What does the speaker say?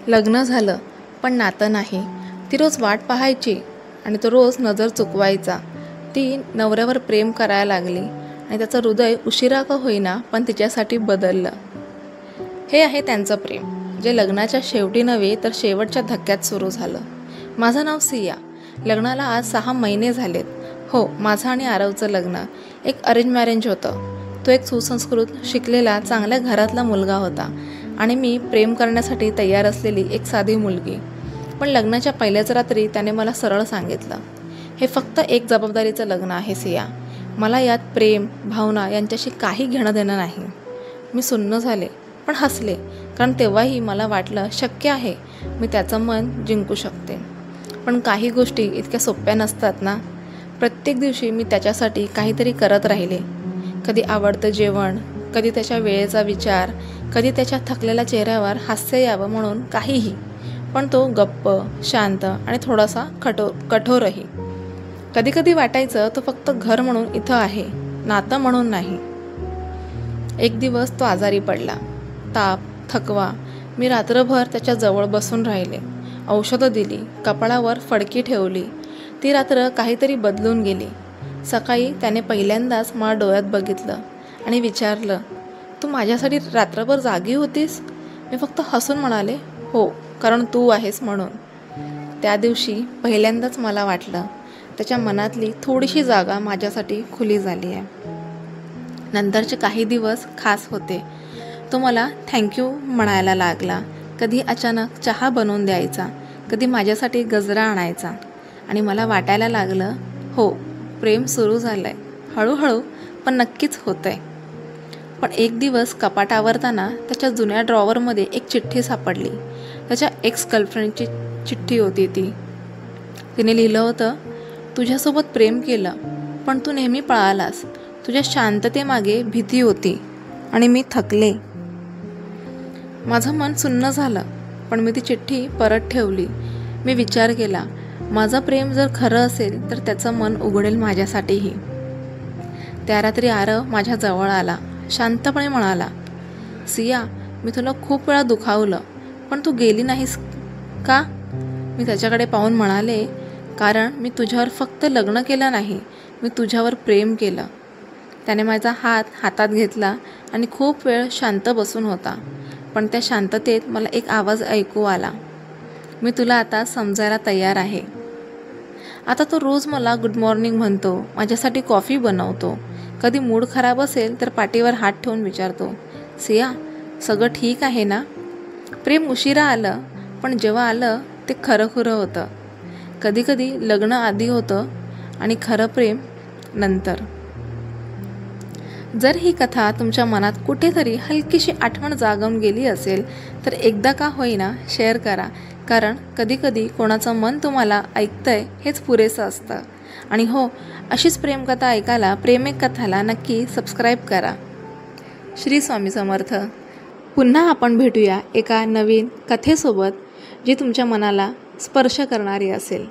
लग्न झालं पण नातं नाही. ती रोज वाट पाहायची आणि तो रोज नजर चुकवायचा. ती नवऱ्यावर प्रेम करायला लागली आणि त्याचं हृदय उशिरा का होईना पण तिच्यासाठी बदललं. हे आहे त्यांचं प्रेम, जे लग्नाच्या शेवटी नव्हे तर शेवटच्या धक्क्यात सुरू झालं. माझं नाव सिया. लग्नाला आज 6 महिने झालेत. हो, माझं आणि आरवचं लग्न एक अरेंज मॅरेज होतं. तो एक सुसंस्कृत, शिकलेला, चांगल्या घरातला मुलगा होता आणि मी प्रेम करण्यासाठी तयार असलेली एक साधी मुलगी. पण लग्नाच्या पहिल्याच रात्री त्याने मला सरळ सांगितलं, हे फक्त एक जबाबदारीचं लग्न आहे सिया. मला यात प्रेम, भावना यांच्याशी काही घेणं देणं नाही. मी सुन्न झाले पण हसले, कारण तेव्हाही मला वाटलं शक्य आहे, मी त्याचं मन जिंकू शकते. पण काही गोष्टी इतक्या सोप्या नसतात ना. प्रत्येक दिवशी मी त्याच्यासाठी काहीतरी करत राहिले. कधी आवडतं जेवण, कधी त्याच्या वेळेचा विचार, कधी त्याच्या थकलेल्या चेहऱ्यावर हास्य यावं म्हणून काहीही. पण तो गप्प, शांत आणि थोडासा कठोरही. कधी कधी वाटायचं तो फक्त घर म्हणून इथं आहे, नातं म्हणून नाही. एक दिवस तो आजारी पडला. ताप, थकवा. मी रात्रभर त्याच्या जवळ बसून राहिले. औषधं दिली, कपाळावर फडकी ठेवली. ती रात्र काहीतरी बदलून गेली. सकाळी त्याने पहिल्यांदाच मला डोळ्यात बघितलं आणि विचारलं, तू माझ्यासाठी रात्रभर जागी होतीस? मी फक्त हसून म्हणाले, हो, कारण तू आहेस म्हणून. त्या दिवशी पहिल्यांदाच मला वाटलं त्याच्या मनातली थोडीशी जागा माझ्यासाठी खुली झाली आहे. नंतरचे काही दिवस खास होते. तो मला थँक्यू म्हणायला लागला. कधी अचानक चहा बनवून द्यायचा, कधी माझ्यासाठी गजरा आणायचा. आणि मला वाटायला लागलं, हो, प्रेम सुरू झालं आहे. हळूहळू पण नक्कीच होतं आहे. पण एक दिवस कपाट आवरताना त्याच्या जुन्या ड्रॉवरमध्ये एक चिठ्ठी सापडली. त्याच्या एक्स गर्लफ्रेंडची चिठ्ठी होती ती. तिने लिहिलं होतं, तुझ्यासोबत प्रेम केलं पण तू नेहमी पळालास. तुझ्या शांततेमागे भीती होती आणि मी थकले. माझं मन सुन्न झालं, पण मी ती चिठ्ठी परत ठेवली. मी विचार केला, माझं प्रेम जर खरं असेल तर त्याचं मन उघडेल माझ्यासाठीही. त्या रात्री आरव माझ्या जवळ आला. शांतपणे म्हणाला, सिया, मी तुला खूप वेळा दुखावलं पण तू गेली नाहीस का? मी त्याच्याकडे पाहून म्हणाले, कारण मी तुझ्यावर फक्त लग्न केलं नाही, मी तुझ्यावर प्रेम केलं. त्याने माझा हात हातात घेतला आणि खूप वेळ शांत बसून होता. पण त्या शांततेत मला एक आवाज ऐकू आला, मी तुला आता समजायला तयार आहे. आता तो रोज मला गुड मॉर्निंग म्हणतो, माझ्यासाठी कॉफी बनवतो. कधी मूड खराब असेल तर पाठीवर हात ठेवून विचारतो, सिया, सगळं ठीक आहे ना? प्रेम उशिरा आलं, पण जेव्हा आलं ते खरं खुरं होतं. कधीकधी लग्न आधी होतं आणि खरं प्रेम नंतर. जर ही कथा तुमच्या मनात कुठेतरी हलकीशी आठवण जागवून गेली असेल तर एकदा का होईना शेअर करा, कारण कधीकधी कोणाचं मन तुम्हाला ऐकतंय हेच पुरेसं असतं. आणि हो, अशीच प्रेमकथा ऐकायला प्रेमिक कथाला नक्की सबस्क्राईब करा. श्री स्वामी समर्थ. पुन्हा आपण भेटूया एका नवीन कथेसोबत, जी तुमच्या मनाला स्पर्श करणारी असेल.